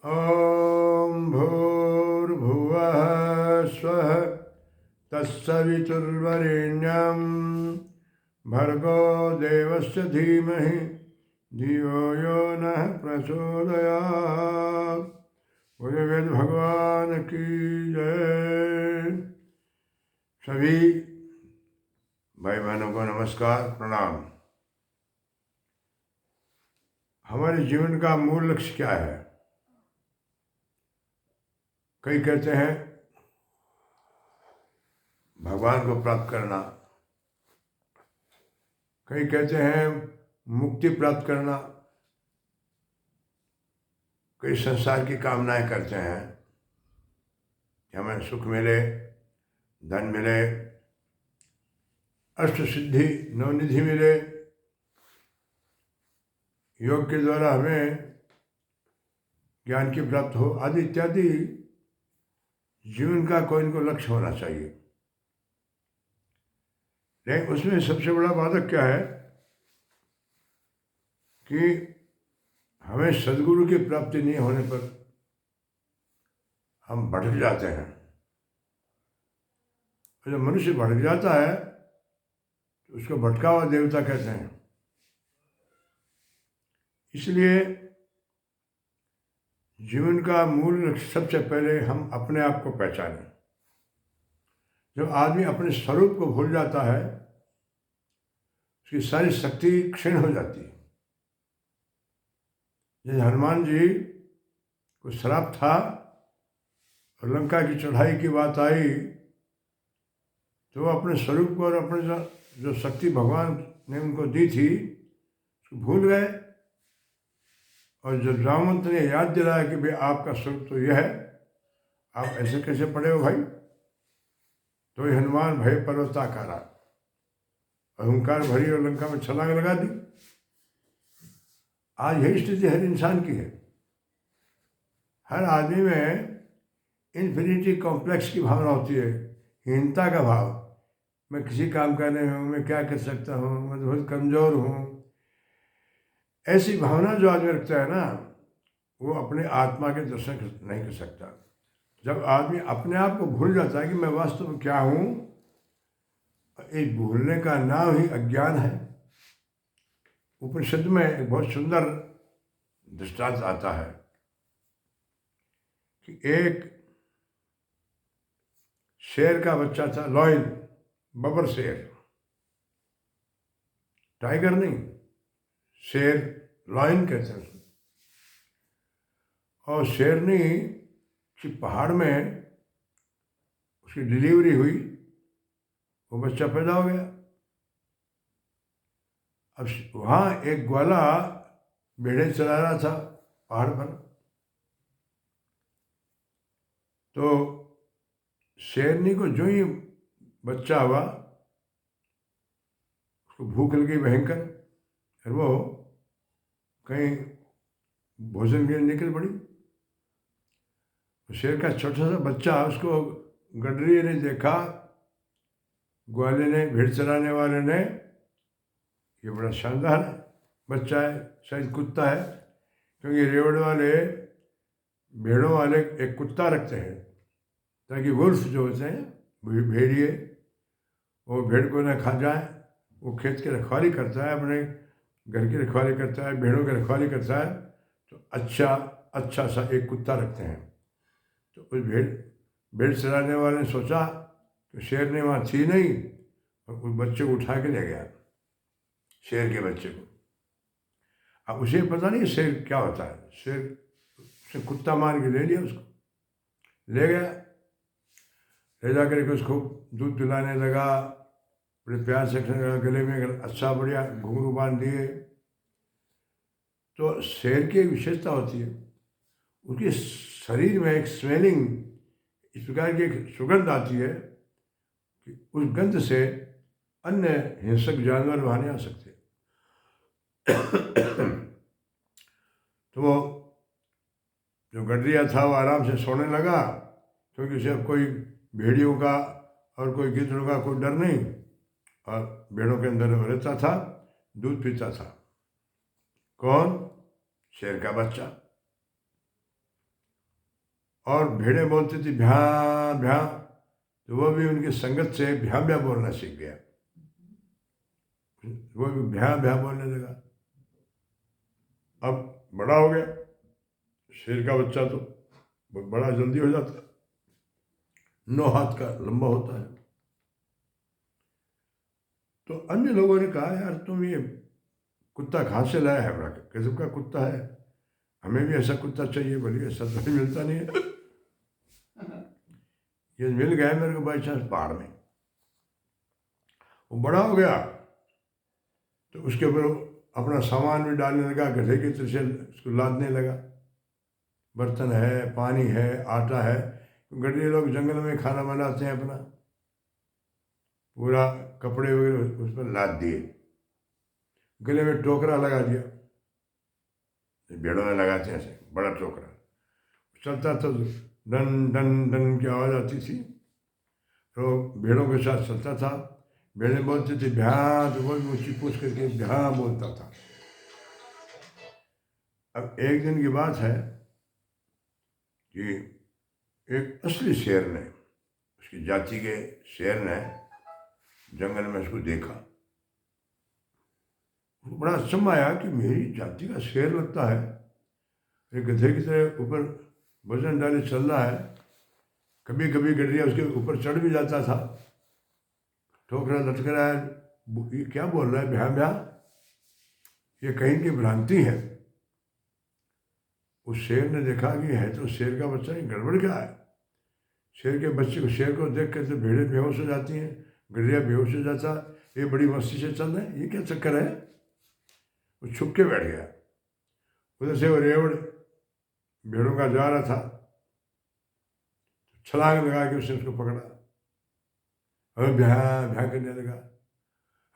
ॐ भूर्भुवः स्वः तत्सवितुर्वरेण्यं भर्गो देवस्य धीमहि धियो यो नः प्रचोदयात्। बोले वेद भगवान की जय। सभी भाई बहनों को नमस्कार, प्रणाम। हमारे जीवन का मूल लक्ष्य क्या है? कई कहते हैं भगवान को प्राप्त करना, कई कहते हैं मुक्ति प्राप्त करना, कई संसार की कामनाएं करते हैं कि हमें सुख मिले, धन मिले, अष्ट सिद्धि नवनिधि मिले, योग के द्वारा हमें ज्ञान की प्राप्त हो, आदि इत्यादि। जीवन का कोई न कोई लक्ष्य होना चाहिए। लेकिन उसमें सबसे बड़ा बाधक क्या है कि हमें सद्गुरु की प्राप्ति नहीं होने पर हम भटक जाते हैं। और जब मनुष्य भटक जाता है तो उसको भटका हुआ देवता कहते हैं। इसलिए जीवन का मूल लक्ष्य सबसे पहले हम अपने आप को पहचानें। जब आदमी अपने स्वरूप को भूल जाता है, उसकी सारी शक्ति क्षीण हो जाती है। जैसे हनुमान जी को श्राप था और लंका की चढ़ाई की बात आई तो वो अपने स्वरूप को और अपने जो शक्ति भगवान ने उनको दी थी उसको भूल गए। और जब रामवंत ने याद दिलाया कि भाई आपका स्वरूप तो यह है, आप ऐसे कैसे पड़े हो भाई, तो ये हनुमान भय पर्वताकारा, अहंकार भरी और लंका में छलांग लगा दी। आज यही स्थिति हर इंसान की है। हर आदमी में इन्फिनिटी कॉम्प्लेक्स की भावना होती है, हीनता का भाव। मैं किसी काम का नहीं हूँ, मैं क्या कर सकता हूँ, मैं तो बहुत कमज़ोर हूँ। ऐसी भावना जो आदमी रखता है ना, वो अपने आत्मा के दर्शन नहीं कर सकता। जब आदमी अपने आप को भूल जाता है कि मैं वास्तव में क्या हूँ, इस भूलने का नाम ही अज्ञान है। उपनिषद में एक बहुत सुंदर दृष्टांत आता है कि एक शेर का बच्चा था, लॉयन, बबर शेर, टाइगर नहीं, शेर, लॉयन कहते हैं उसको। और शेरनी की पहाड़ में उसकी डिलीवरी हुई, वो बच्चा पैदा हो गया। अब वहाँ एक ग्वाला भेड़े चला रहा था पहाड़ पर, तो शेरनी को जो ही बच्चा हुआ उसको भूख लगी भयंकर, और वो कहीं भोजन के लिए निकल पड़ी। शेर का छोटा सा बच्चा, उसको गडरिये ने देखा, ग्वाले ने, भेड़ चराने वाले ने, ये बड़ा शानदार बच्चा है, शायद कुत्ता है, क्योंकि रेवड़ वाले, भेड़ों वाले एक कुत्ता रखते हैं ताकि वुल्फ जो होते हैं, भेड़िए, वो भेड़ को ना खा जाए। वो खेत की रखवाली करता है, अपने घर की रखवाली करता है, भेड़ों की रखवाली करता है, तो अच्छा सा एक कुत्ता रखते हैं। तो उस भेड़ चराने वाले ने सोचा तो शेर ने वहाँ थी नहीं, और उस बच्चे को उठा के ले गया, शेर के बच्चे को। अब उसे पता नहीं शेर क्या होता है, शेर उसने कुत्ता मार के ले लिया, उसको ले गया, ले जा कर उसको दूध पिलाने लगा, बड़े प्यार से गले में अच्छा बढ़िया घुंघरू बांध दिए। तो शेर की एक विशेषता होती है, उसके शरीर में एक स्मेलिंग, इस प्रकार की एक सुगंध आती है कि उस गंध से अन्य हिंसक जानवर वहाँ नहीं आ सकते। तो वो जो गडरिया था वो आराम से सोने लगा, क्योंकि उसे अब कोई भेड़ियों का और कोई गिद्धड़ों का कोई डर नहीं, और भेड़ों के अंदर रहता था, दूध पीता था। कौन? शेर का बच्चा। और भेड़ें बोलती थी भ्यां भ्यां, तो वो भी उनकी संगत से भ्यां भ्यां बोलना सीख गया, वो भी भ्यां भ्यां बोलने लगा। अब बड़ा हो गया, शेर का बच्चा तो बड़ा जल्दी हो जाता है, 9 हाथ का लंबा होता है। तो अन्य लोगों ने कहा यार तुम ये कुत्ता कहाँ से लाया है, बड़ा गजब का कुत्ता है, हमें भी ऐसा कुत्ता चाहिए। बोलिए ऐसा तो मिलता नहीं है, ये मिल गया मेरे को बाई चांस पहाड़ में। वो बड़ा हो गया तो उसके ऊपर अपना सामान भी डालने लगा, गधे की तरह से उसको लादने लगा, बर्तन है, पानी है, आटा है। गड्ढे लोग जंगल में खाना बनाते हैं अपना, पूरा कपड़े वगैरह उस पर लाद दिए, गले में टोकरा लगा दिया, भेड़ों में लगाते हैं ऐसे बड़ा टोकरा, चलता तो डन डन डन की आवाज़ आती थी, तो भेड़ों के साथ चलता था। भेड़ें बोलती थी भ्यां, तो वो भी ऊँची पूछ करके भ्यां बोलता था। अब एक दिन की बात है कि एक असली शेर ने, उसकी जाति के शेर ने जंगल में उसको देखा, उसको बड़ा अचंभा आया कि मेरी जाति का शेर लगता है, एक गधे की तरह ऊपर वजन डाले चल रहा है, कभी कभी गडरिया उसके ऊपर चढ़ भी जाता था, ठोकरा लटक रहा है, ये क्या बोल रहा है भ्यां भ्यां, ये कहीं की भ्रांति है। उस शेर ने देखा कि है तो शेर का बच्चा, ही गड़बड़ क्या है। शेर के बच्चे को, शेर को देख कर तो भेड़ें बेहोश हो जाती हैं, गडरिया बेहोश हो जाता, ये बड़ी मस्ती से चल रहे हैं, ये क्या चक्कर है। वो छुप के बैठ गया, उधर से वो रेवड़ भेड़ों का जा रहा था, छलांग लगा के उसने उसको पकड़ा और भ्यां भ्यां करने लगा।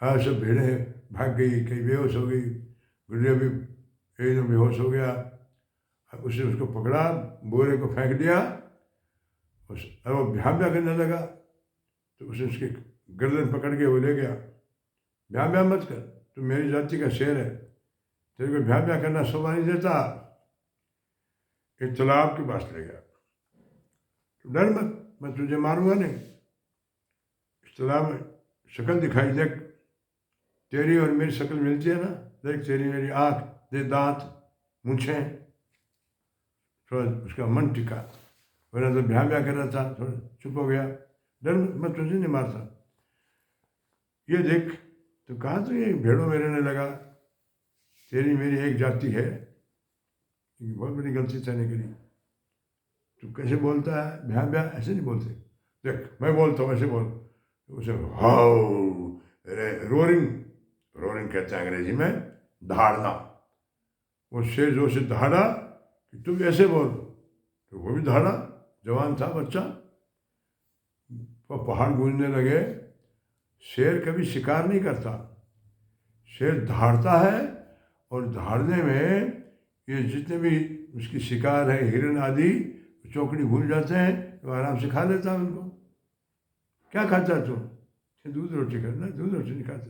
हाँ, सब भेड़ें भाग गई, कहीं बेहोश हो गई, गुड़िया भी एकदम बेहोश हो गया। उसने उसको पकड़ा, बोरे को फेंक दिया, और वो भ्यां भ्यां करने लगा, तो उसने उसकी गर्दन पकड़ के वो ले गया, भ्यां भ्यां मत कर, तू मेरी जाति का शेर है, तेरे को भ्यां भ्यां करना शोभा नहीं देता। एक तालाब के पास ले गया, तो डर मत, मैं तुझे मारूंगा नहीं। इस तालाब में शक्ल दिखाई, देख तेरी और मेरी शक्ल मिलती है ना, देख तेरी मेरी आँख, देख दांत, मूंछें। थोड़ा उसका मन टिका, वरना तो भ्यां भ्यां कर रहा था, थोड़ा चुप हो गया, डर मैं तुझे नहीं मारता। ये देख, तो कहाँ तो ये भेड़ों में रहने लगा, तेरी मेरी एक जाति है, बहुत बड़ी गलती तैने करी। तू कैसे बोलता है भ्यां भ्यां, ऐसे नहीं बोलते, देख मैं बोलता हूँ ऐसे बोल। तो उसे हाउ, रोरिंग, रोरिंग कहते हैं अंग्रेजी में, दहाड़ना। वो शेर जोर से दहाड़ा कि तुम ऐसे बोल, तो वो भी दहाड़ा, जवान था बच्चा, वो पहाड़ गूंजने लगे। शेर कभी शिकार नहीं करता, शेर दहाड़ता है, और दहाड़ने में ये जितने भी उसकी शिकार है, हिरन आदि, चौकड़ी भूल जाते हैं, तो आराम से खा लेता है उनको। क्या खाता है तुम, दूध रोटी करना, दूध रोटी नहीं खाते,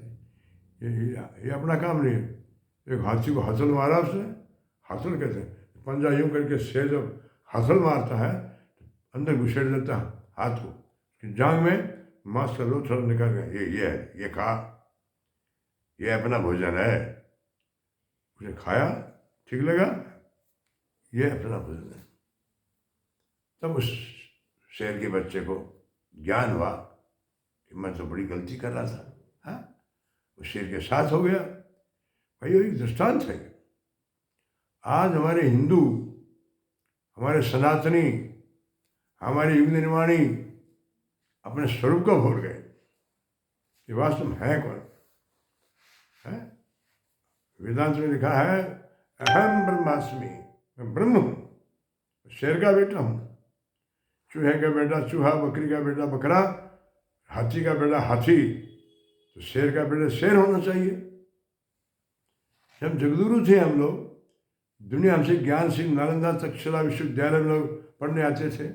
ये अपना काम नहीं है। एक हाथी को हसल मारा उसने, हसल कहते हैं, पंजा यूं करके शेर जब हसल मारता है तो अंदर घुसेड़ देता है हाथ को, कि जांग में मांस का लोथड़ा निकल गया, ये है, ये खा, ये अपना भोजन है। उसे खाया, ठीक लगा, ये अपना भोजन है। तब उस शेर के बच्चे को ज्ञान हुआ कि मैं तो बड़ी गलती कर रहा था। हाँ, उस शेर के साथ हो गया। भाई वो एक दृष्टांत है। आज हमारे हिंदू, हमारे सनातनी, हमारे युग निर्माणी अपने स्वरूप को भूल गए कि वास्तव में है कौन है। वेदांत में लिखा है अहम ब्रह्मास्मि, मैं ब्रह्म हूँ, शेर का बेटा हूँ। चूहे का बेटा चूहा, बकरी का बेटा बकरा, हाथी का बेटा हाथी, तो शेर का बेटा शेर होना चाहिए। जब जगदुरु थे हम लोग, दुनिया हमसे ज्ञान सिंह नालंदा तक्षशिला विश्वविद्यालय में लोग पढ़ने आते थे,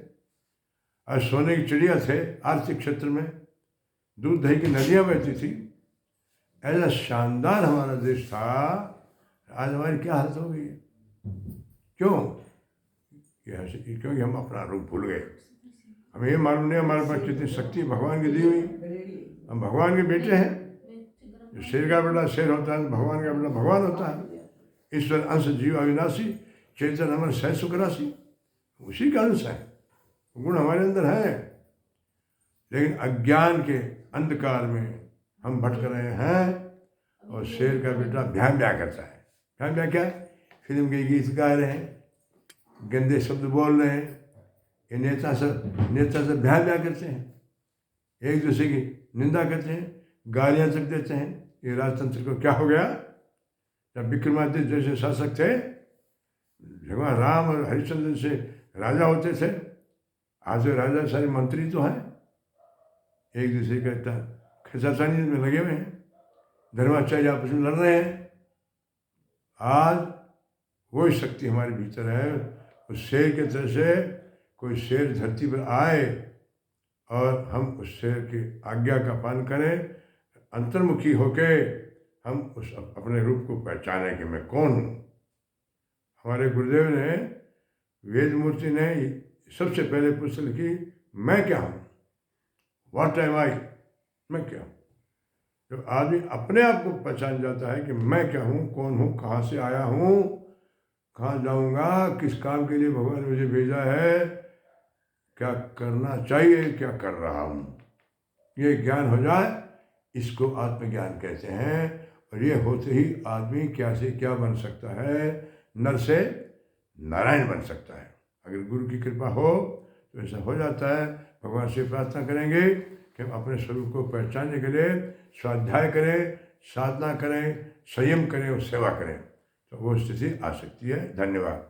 और सोने की चिड़िया थे आर्थिक क्षेत्र में, दूध दही की नदियाँ बहती थी, ऐसा शानदार हमारा देश था। आज हमारी क्या हालत हो गई है, क्यों? कि क्योंकि हम अपना रूप भूल गए। हमें ये मालूम नहीं हमारे पास कितनी शक्ति भगवान की दी हुई। हम भगवान के बेटे हैं। जो शेर का बेटा शेर होता है, भगवान का बेटा भगवान होता है। ईश्वर अंश जीव अविनाशी, चेतन अमर सह सुख राशि, उसी का अंश है। गुण हमारे अंदर है, लेकिन अज्ञान के अंधकार में हम भटक रहे हैं। और शेर का बेटा भ्यां भ्यां करता है। भ्यां भ्यां क्या? फिल्म के गीत गा रहे हैं, गंदे शब्द बोल रहे हैं। ये नेता सब भ्यां भ्यां करते हैं, एक दूसरे की निंदा करते हैं, गालियां तक देते हैं। ये राजतंत्र को क्या हो गया? जब विक्रमादित्य जैसे शासक थे, भगवान राम और हरिश्चंद्र से राजा होते थे, आज राजा सारे मंत्री तो हैं, एक दूसरे का खचाचानी में लगे हुए हैं, धर्माचार्य आपस में लड़ रहे हैं। आज वही शक्ति हमारे भीतर है। उस शेर के तरह से कोई शेर धरती पर आए और हम उस शेर की आज्ञा का पालन करें, अंतर्मुखी होके हम उस अपने रूप को पहचानें कि मैं कौन हूँ। हमारे गुरुदेव ने, वेद मूर्ति ने सबसे पहले प्रश्न लिखी, मैं क्या हूँ, व्हाट एम आई, मैं क्या हूँ। जब आदमी अपने आप को पहचान जाता है कि मैं क्या हूँ, कौन हूँ, कहाँ से आया हूँ, कहाँ जाऊँगा, किस काम के लिए भगवान मुझे भेजा है, क्या करना चाहिए, क्या कर रहा हूँ, ये ज्ञान हो जाए, इसको आत्मज्ञान कहते हैं। और ये होते ही आदमी क्या से क्या बन सकता है, नर से नारायण बन सकता है। अगर गुरु की कृपा हो तो ऐसा हो जाता है। भगवान से प्रार्थना करेंगे कि हम अपने स्वरूप को पहचानने के लिए स्वाध्याय करें, साधना करें, संयम करें और सेवा करें, तो वो स्थिति आ सकती है। धन्यवाद।